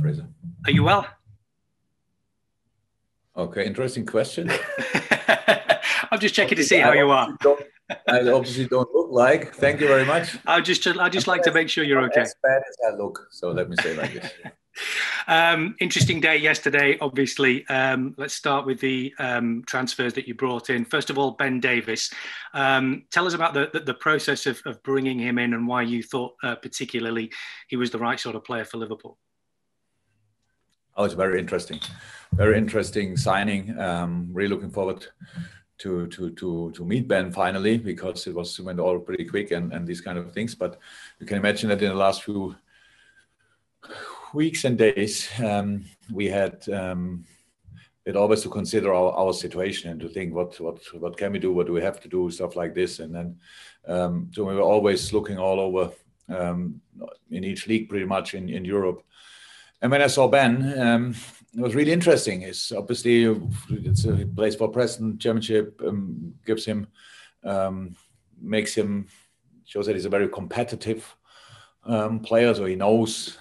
Fraser. Are you well? Okay, interesting question. I'm just checking to see how you are. I obviously don't look like. Thank you very much. I just like to make sure you're okay. As bad as I look, so let me say like this. Interesting day yesterday, obviously. Let's start with the transfers that you brought in. First of all, Ben Davies. Tell us about the process of bringing him in and why you thought particularly he was the right sort of player for Liverpool. Oh, it's very interesting signing. Really looking forward to meet Ben finally, because it went all pretty quick and these kind of things. But you can imagine that in the last few weeks and days, we had it always to consider our situation and to think what can we do, what do we have to do, stuff like this. And then so we were always looking all over in each league pretty much in Europe. And when I saw Ben, it was really interesting. It's obviously he plays for Preston Championship, gives him, shows that he's a very competitive player, so he knows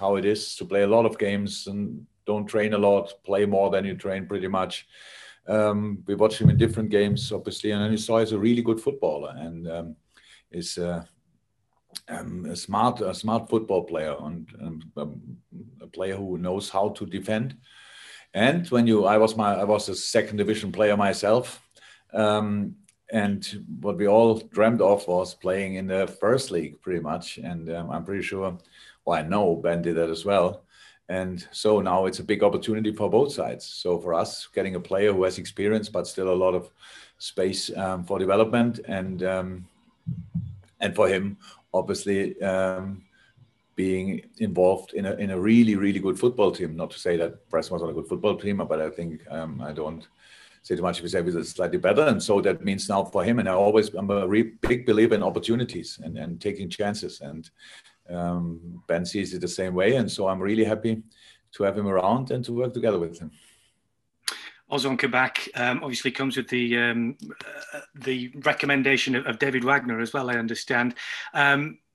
how it is to play a lot of games and don't train a lot, play more than you train pretty much. We watched him in different games, obviously, and then you saw he's a really good footballer and is a smart football player and a player who knows how to defend. And I was a second division player myself, and what we all dreamt of was playing in the first league pretty much. And I'm pretty sure, well, I know Ben did that as well. And so now it's a big opportunity for both sides. So for us, getting a player who has experience but still a lot of space for development, and for him, obviously, being involved in a really, really good football team. Not to say that Preston was not a good football team, but I think I don't say too much if we say it's slightly better. And so that means now for him, and I'm a big believer in opportunities and taking chances. And Ben sees it the same way. And so I'm really happy to have him around and to work together with him. Ozan Kabak obviously comes with the recommendation of David Wagner as well, I understand.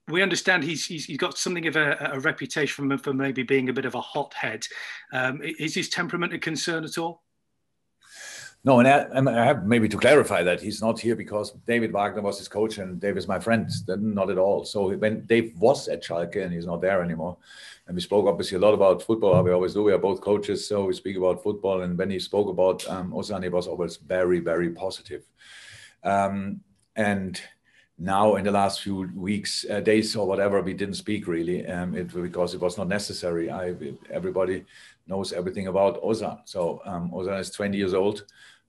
We understand he's got something of a reputation for maybe being a bit of a hothead. Is his temperament a concern at all? No, and I have maybe to clarify that he's not here because David Wagner was his coach and Dave is my friend. Not at all. So when Dave was at Schalke and he's not there anymore, and we spoke obviously a lot about football, we always do. We are both coaches, so we speak about football. And when he spoke about Ozan, he was always very, very positive. And now in the last few weeks, days or whatever, we didn't speak really because it was not necessary. Everybody knows everything about Ozan. So Ozan is 20 years old,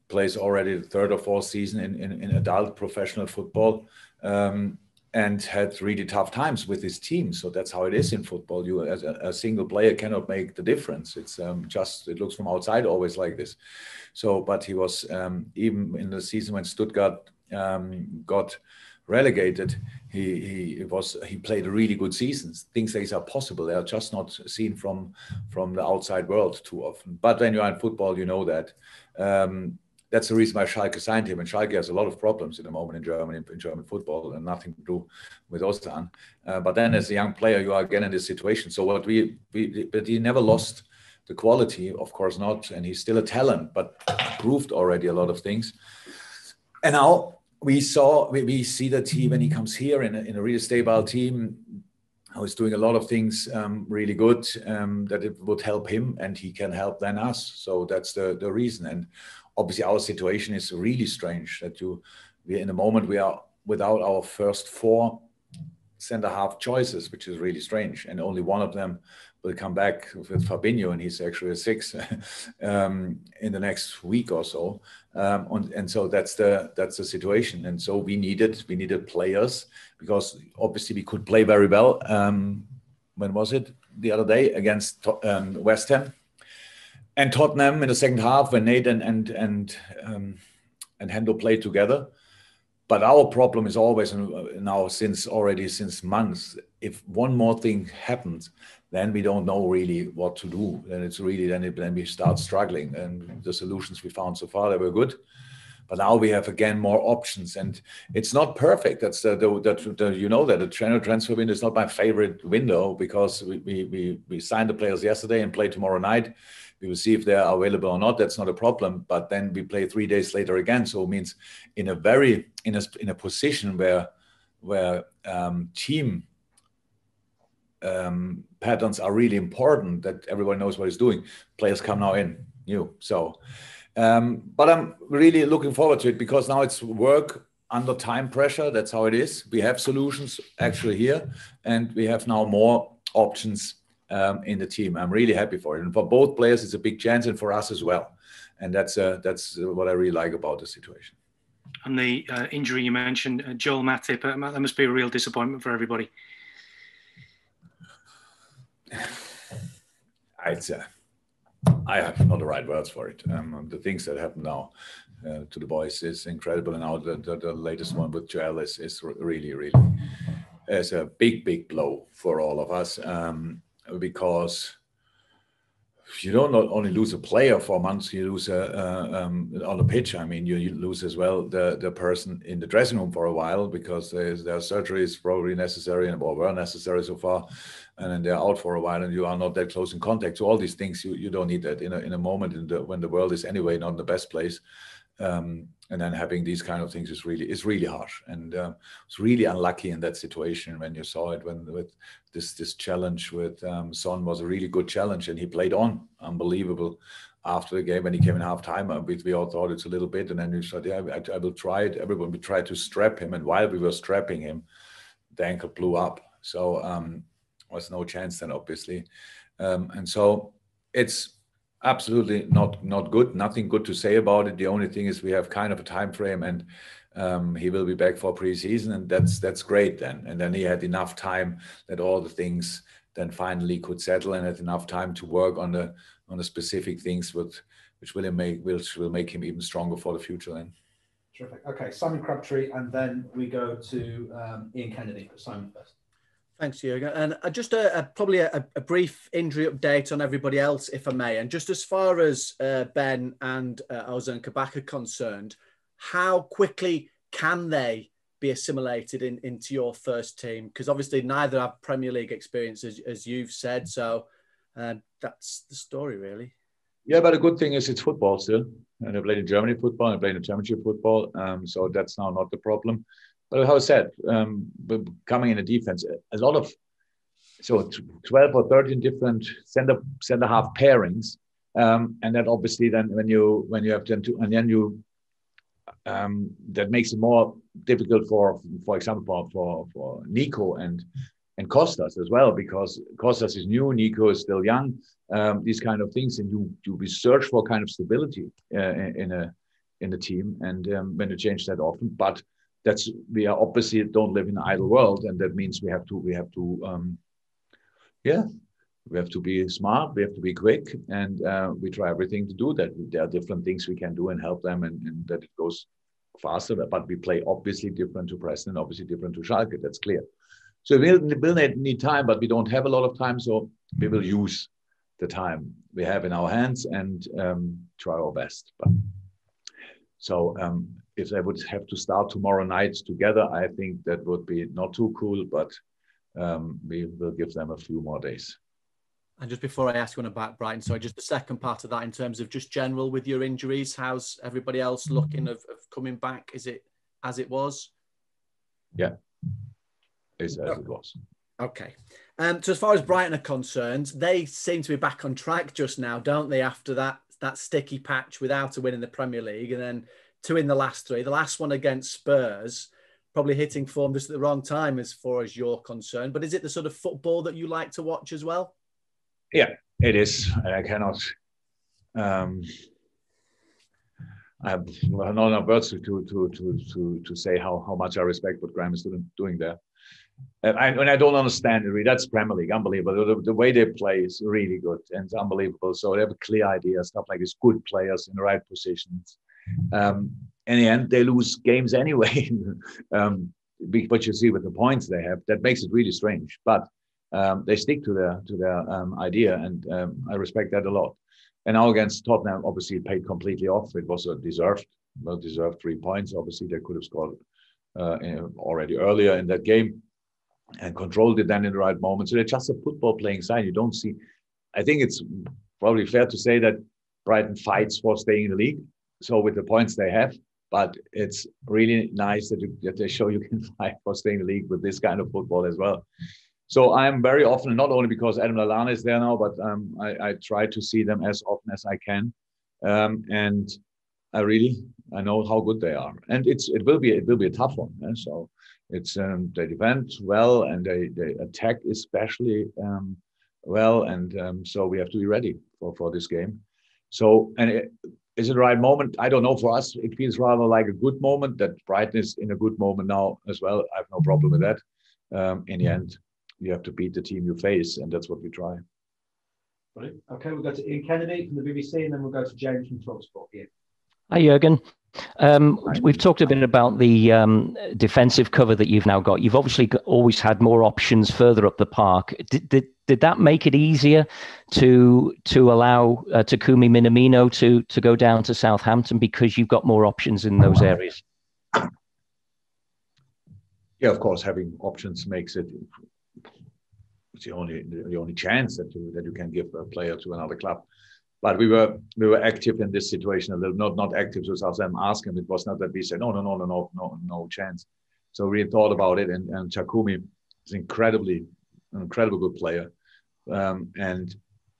plays already the third or fourth season in adult professional football, and had really tough times with his team. So that's how it is in football. You, as a single player, cannot make the difference. It's it looks from outside always like this. So, but he was even in the season when Stuttgart got relegated, he played a really good season. Things like these are possible. They are just not seen from the outside world too often. But when you're in football, you know that. That's the reason why Schalke signed him. And Schalke has a lot of problems at the moment in German football, and nothing to do with Ozan. But then as a young player, you are again in this situation. So but he never lost the quality, of course not. And he's still a talent, but proved already a lot of things. And now we see that when he comes here in a really stable team, how he's doing a lot of things really good, that it would help him and he can help then us. So that's the reason. And obviously our situation is really strange that we in the moment we are without our first four centre-half choices, which is really strange. And only one of them will come back with Fabinho, and he's actually a six in the next week or so. And so that's the situation. And so we needed players, because obviously we could play very well. When was it? The other day against West Ham and Tottenham in the second half, when Nate and Hendo played together. But our problem is always now since months, if one more thing happens, then we don't know really what to do. Then we start struggling. And the solutions we found so far, they were good. But now we have again more options, and it's not perfect. That's you know that the transfer window is not my favorite window, because we signed the players yesterday and play tomorrow night. We will see if they are available or not. That's not a problem. But then we play 3 days later again. So it means in a position where team patterns are really important, that everyone knows what he's doing. Players come now in new. So, but I'm really looking forward to it, because now it's work under time pressure. That's how it is. We have solutions actually here, and we have now more options in the team. I'm really happy for it. And for both players, it's a big chance, and for us as well. And that's what I really like about the situation. And the injury you mentioned, Joel Matip, that must be a real disappointment for everybody. I have not the right words for it. The things that happen now to the boys is incredible. And now the latest one with Joel is really, really is a big blow for all of us, because you don't not only lose a player for months, you lose on the pitch. I mean, you lose as well the person in the dressing room for a while, because there are surgeries probably necessary or were necessary so far, and then they're out for a while, and you are not that close in contact. So all these things, you don't need that in a moment when the world is anyway not in the best place. And then having these kind of things is really harsh, and it's really unlucky in that situation when you saw it, when with this challenge with Son was a really good challenge, and he played on unbelievable after the game. When he came in halftime, we all thought it's a little bit, and then we said, yeah, I will try it. Everyone, we tried to strap him, and while we were strapping him, the ankle blew up. So was no chance then, obviously, and so it's absolutely not good. Nothing good to say about it. The only thing is we have kind of a time frame, and he will be back for preseason, and that's great then. And then he had enough time that all the things then finally could settle, and had enough time to work on the specific things which will make him even stronger for the future then. Terrific. Okay, Simon Crabtree, and then we go to Ian Kennedy. But Simon first. Thanks, Jurgen. And just probably a brief injury update on everybody else, if I may. And just as far as Ben and Ozan Kabak are concerned, how quickly can they be assimilated into your first team? Because obviously neither have Premier League experience, as you've said. So that's the story, really. Yeah, but the good thing is it's football still. And I played in Germany football, I played in Championship football. So that's now not the problem. But how I said, coming in the defense, a lot of 12 or 13 different center half pairings, and that obviously then when you have them to, and then you that makes it more difficult for example for Nico and Kostas as well, because Kostas is new, Nico is still young. These kind of things, and you search for kind of stability in the team, and when you change that often, but we are obviously don't live in an idle world, and that means we have to be smart, we have to be quick, and we try everything to do that. There are different things we can do and help them, and that it goes faster. But we play obviously different to Preston, obviously different to Schalke. That's clear. So we'll need time, but we don't have a lot of time, so we will use the time we have in our hands and try our best. But so. If they would have to start tomorrow night together, I think that would be not too cool, but we will give them a few more days. And just before I ask you about Brighton, sorry, just the second part of that in terms of just general with your injuries, how's everybody else looking of coming back? Is it as it was? Yeah, it's as it was. Okay. So as far as Brighton are concerned, they seem to be back on track just now, don't they, after that sticky patch without a win in the Premier League, and then 2 in the last 3. The last one against Spurs, probably hitting form just at the wrong time as far as you're concerned. But is it the sort of football that you like to watch as well? Yeah, it is. I cannot. I have not enough words to say how much I respect what Graham is doing there. And I don't understand it really. That's Premier League, unbelievable. The way they play is really good and it's unbelievable. So they have a clear idea, stuff like this, good players in the right positions. In the end, they lose games anyway. But you see with the points they have, that makes it really strange. But they stick to their idea, and I respect that a lot. And now against Tottenham, obviously it paid completely off. It was a deserved well deserved 3 points. Obviously, they could have scored already earlier in that game and controlled it then in the right moment. So they're just a football playing side. You don't see. I think it's probably fair to say that Brighton fights for staying in the league. So with the points they have, but it's really nice that they show you can fight for staying in the league with this kind of football as well. So I'm very often, not only because Adam Lallana is there now, but I try to see them as often as I can. And I know how good they are. And it will be a tough one. So it's they defend well and they attack especially well. And so we have to be ready for this game. So, is it the right moment? I don't know. For us, it feels rather like a good moment, that Brighton is in a good moment now as well. I have no problem with that. In the end, you have to beat the team you face, and that's what we try. Brilliant. Okay, we'll go to Ian Kennedy from the BBC, and then we'll go to James from TalkSport. Ian. Hi, Jurgen. We've talked a bit about the defensive cover that you've now got. You've obviously always had more options further up the park. Did that make it easier to allow Takumi Minamino to go down to Southampton because you've got more options in those areas? Yeah, of course, having options makes it. It's the only chance that you can give a player to another club. But we were active in this situation a little, not active to Southampton asking. It was not that we said no chance. So we thought about it, and Takumi is an incredible good player, and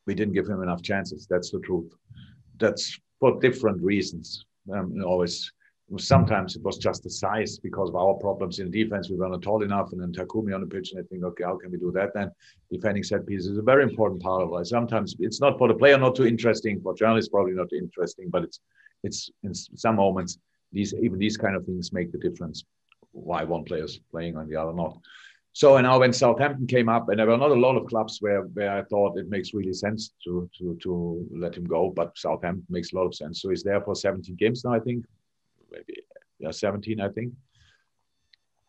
we didn't give him enough chances. That's the truth. That's for different reasons. Sometimes it was just the size because of our problems in defense. We were not tall enough, and then Takumi on the pitch, and I think, okay, how can we do that? Then defending set pieces is a very important part of it. Sometimes it's not for the player, not too interesting. For journalists, probably not interesting, but it's in some moments even these kind of things make the difference. Why one player is playing and the other not. So, and now when Southampton came up, and there were not a lot of clubs where I thought it makes really sense to let him go, but Southampton makes a lot of sense. So he's there for 17 games now, I think. Maybe 17, I think.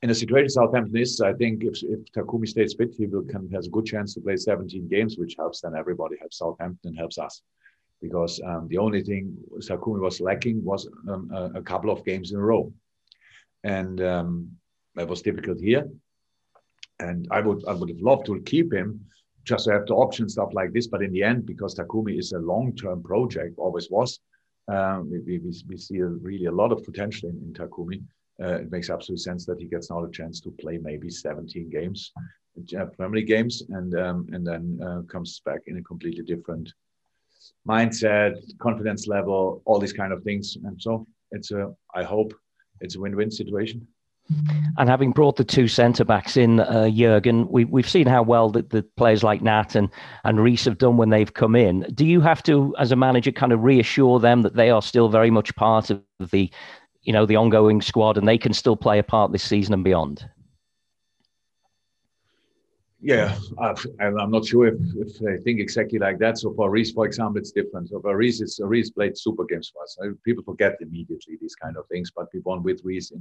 In a situation Southampton is, I think if Takumi stays fit, he has a good chance to play 17 games, which helps then everybody, helps Southampton, helps us. Because the only thing Takumi was lacking was a couple of games in a row. And that was difficult here. And I would have loved to keep him, just to have the option, stuff like this. But in the end, because Takumi is a long-term project, always was, we see really a lot of potential in Takumi. It makes absolute sense that he gets now a chance to play maybe 17 games, family games, and then comes back in a completely different mindset, confidence level, all these kind of things. And so I hope it's a win-win situation. And having brought the two centre-backs in, Jurgen, we've seen how well the players like Nat and Reece have done when they've come in. Do you have to, as a manager, kind of reassure them that they are still very much part of the ongoing squad and they can still play a part this season and beyond? Yeah, I'm not sure if they think exactly like that. So for Reece, for example, it's different. So for Reece, Reece played super games for us. People forget immediately these kind of things, but we won with Reece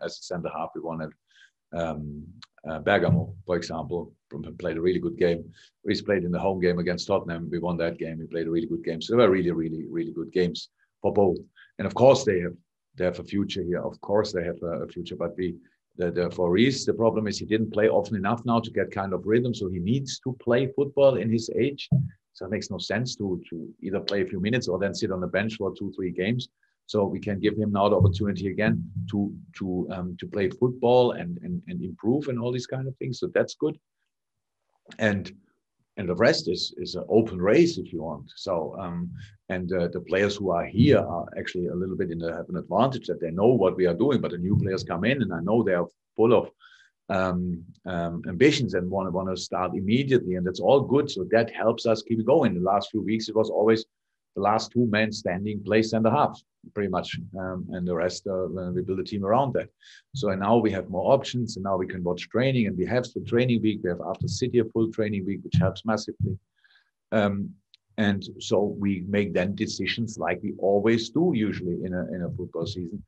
as a centre half. We won at Bergamo, for example, played a really good game. Reece played in the home game against Tottenham. We won that game. We played a really good game. So they were really, really, really good games for both. And of course, they have a future here. Of course, they have a future, but for Reece, the problem is he didn't play often enough now to get kind of rhythm. So he needs to play football in his age. So it makes no sense to either play a few minutes or then sit on the bench for 2-3 games. So we can give him now the opportunity again to play football and improve and all these kind of things. So that's good. And the rest is an open race if you want. So the players who are here are actually a little bit have an advantage that they know what we are doing. But the new players come in, and I know they are full of ambitions and want to start immediately, and that's all good. So that helps us keep going. The last few weeks, it was always the last two men standing play centre half, pretty much, and the rest we build a team around that. So and now we have more options, and now we can watch training, and we have the training week. We have after City a full training week, which helps massively. And so we make then decisions like we always do usually in a football season,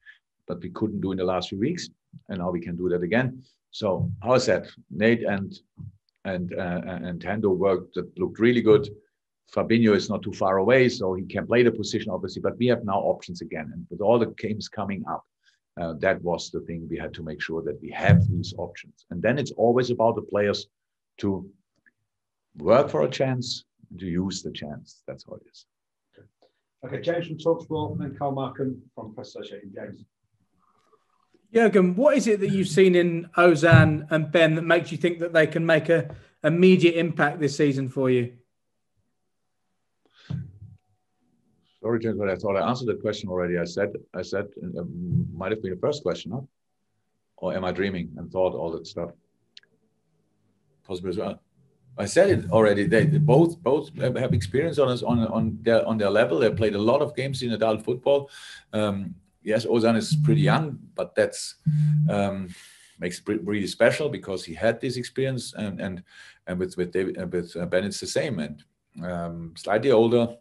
but we couldn't do in the last few weeks, and now we can do that again. So how's that? Nate and Tando worked that looked really good. Fabinho is not too far away, so he can play the position, obviously, but we have now options again. And with all the games coming up, that was the thing we had to make sure that we have these options. And then it's always about the players to work for a chance, to use the chance. That's how it is. Okay, James from TalkSport, and then Carl Markham from Press Associated. James. Jurgen, what is it that you've seen in Ozan and Ben that makes you think that they can make a immediate impact this season for you? Sorry, James, but I thought I answered that question already. I said, might have been the first question, huh? Or am I dreaming and thought all that stuff? Possible as well. I said it already. They both have experience on their level. They played a lot of games in adult football. Yes, Ozan is pretty young, but that's makes it really special because he had this experience, and with Ben it's the same, and slightly older,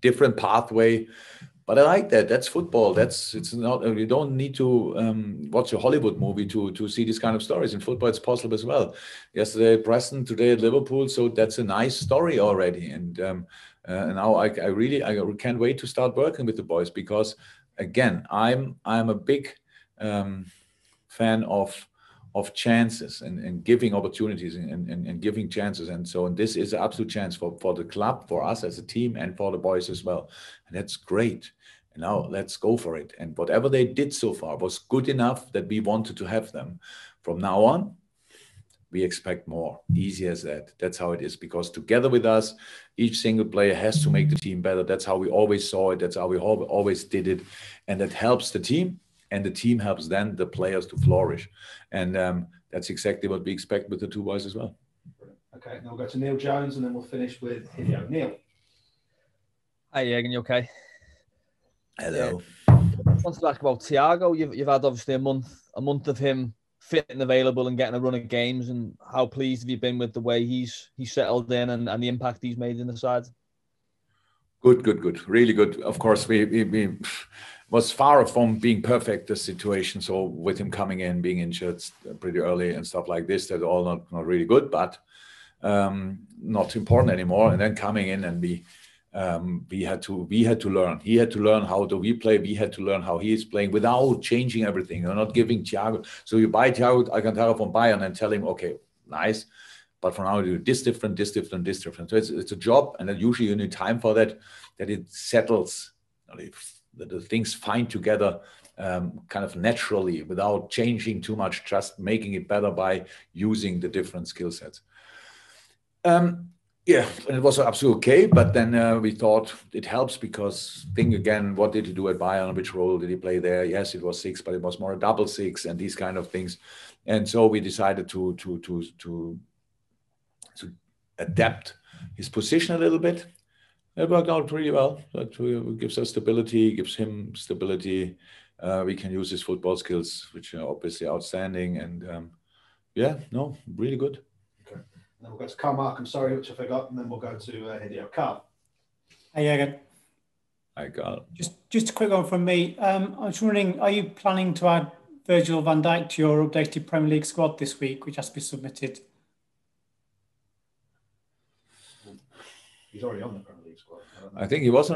different pathway. But I like that. That's football. It's not. You don't need to watch a Hollywood movie to see these kind of stories. In football, it's possible as well. Yesterday at Preston, today at Liverpool. So that's a nice story already. And now I can't wait to start working with the boys because, again, I'm a big fan of chances and giving opportunities and giving chances. And this is an absolute chance for the club, for us as a team, and for the boys as well. And that's great. And now let's go for it. And whatever they did so far was good enough that we wanted to have them. From now on, we expect more. Easy as that. That's how it is. Because together with us, each single player has to make the team better. That's how we always saw it. That's how we always did it. And that helps the team. And the team helps then the players to flourish. And that's exactly what we expect with the two boys as well. Okay, now we'll go to Neil Jones and then we'll finish with Hideo. Neil. Hi, Jurgen, you okay? Hello. I wanted to ask about Thiago. You've had obviously a month of him fit and available and getting a run of games. And how pleased have you been with the way he's settled in and the impact he's made in the side? Good. Really good. Of course, we was far from being perfect, the situation. So with him coming in, being injured pretty early and stuff like this, that's all not really good, but not important anymore. And then coming in and we had to learn. He had to learn how do we play. We had to learn how he is playing without changing everything. You're not giving Thiago. So you buy Thiago Alcantara from Bayern and tell him, okay, nice. But for now, you do this different. So it's a job, and then usually you need time for that it settles, that the things find together kind of naturally without changing too much, just making it better by using the different skill sets. Yeah, and it was absolutely okay. But then we thought it helps because think again, what did he do at Bayern? Which role did he play there? Yes, it was 6, but it was more a double 6 and these kind of things. And so we decided to adapt his position a little bit. It worked out pretty well. That gives us stability, gives him stability. We can use his football skills, which are obviously outstanding. And really good. Okay. Then we'll go to Carl Markham, sorry, which I forgot, and then we'll go to Hideo. Carl. Hey, Jurgen. Hi, Carl. Just a quick one from me. I was wondering, are you planning to add Virgil van Dijk to your updated Premier League squad this week, which has to be submitted? He's already on the Premier League squad. I think he was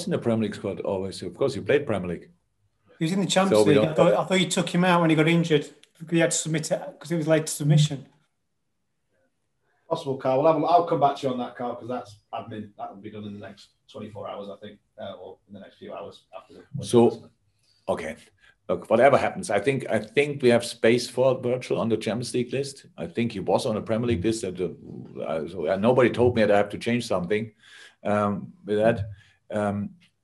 in the Premier League squad always. Of course, he played Premier League. He was in the Champions League. I thought you took him out when he got injured. He had to submit it because it was late to submission. Possible, Carl. I'll come back to you on that, Carl, because that's admin. That will be done in the next 24 hours, I think, or in the next few hours after the. So, okay. Look, whatever happens, I think we have space for Virgil on the Champions League list. I think he was on the Premier League list. So nobody told me that I have to change something with that.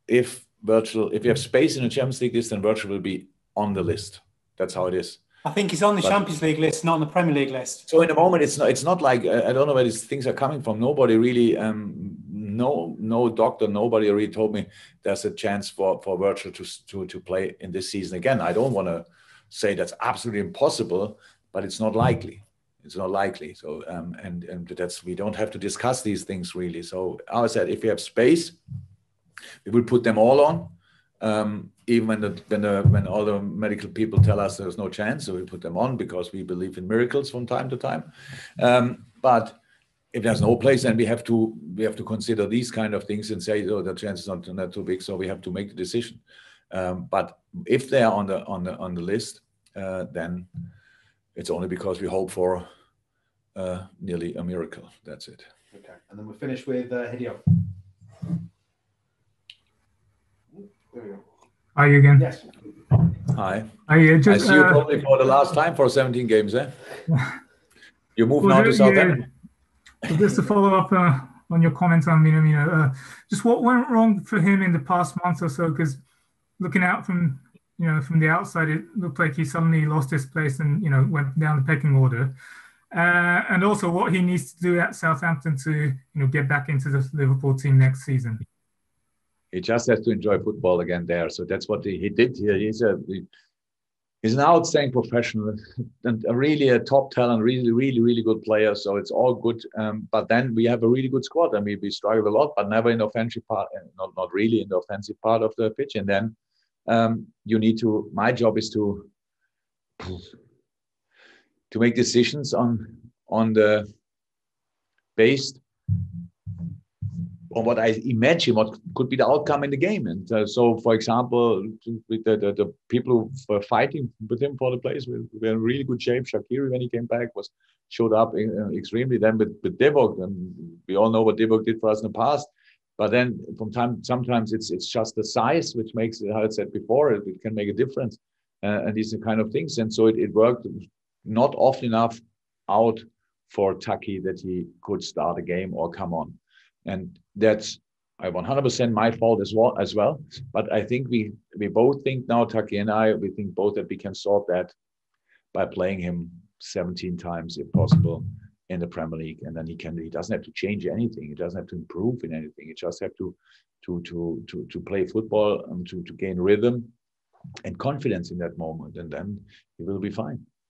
If you have space in the Champions League list, then Virgil will be on the list. That's how it is. I think he's on the Champions League list, not on the Premier League list. So in the moment, it's not like I don't know where these things are coming from. Nobody really, no doctor, nobody really told me there's a chance for Virgil to play in this season again. I don't want to say that's absolutely impossible, but it's not likely. It's not likely. So and that's we don't have to discuss these things really. So I said if we have space, we will put them all on. Even when all the medical people tell us there's no chance, so we put them on because we believe in miracles from time to time. But if there's no place, then we have to consider these kind of things and say, oh, the chance is not too big, so we have to make the decision. But if they are on the list, then it's only because we hope for nearly a miracle. That's it. Okay, and then we'll finish with Hideo. There we go. Are you again? Yes. Hi. I I see you probably for the last time for 17 games, eh? You move now to Southampton. So just to follow up on your comments on Minamino, just what went wrong for him in the past month or so? Because looking out from the outside, it looked like he suddenly lost his place and went down the pecking order. And also what he needs to do at Southampton to get back into the Liverpool team next season. He just has to enjoy football again there. So that's what he did here. He's an outstanding professional and really a top talent, really, really, really good player. So it's all good. But then we have a really good squad. I mean, we struggle a lot, but never in the offensive part, not really in the offensive part of the pitch. And then my job is to make decisions on the based on what I imagine what could be the outcome in the game. And so, for example, with the people who were fighting with him for the place, we were in really good shape. Shaqiri, when he came back, showed up extremely. Then with Divock, and we all know what Divock did for us in the past. But then sometimes it's just the size which makes it, how I said before, it can make a difference. And these are kind of things. And so it worked not often enough out for Taki that he could start a game or come on. And that's 100% my fault as well. But I think we both think now, Taki and I, we think both that we can solve that by playing him 17 times if possible in the Premier League. And then he doesn't have to change anything. He doesn't have to improve in anything. He just have to play football and to gain rhythm and confidence in that moment. And then he will be fine.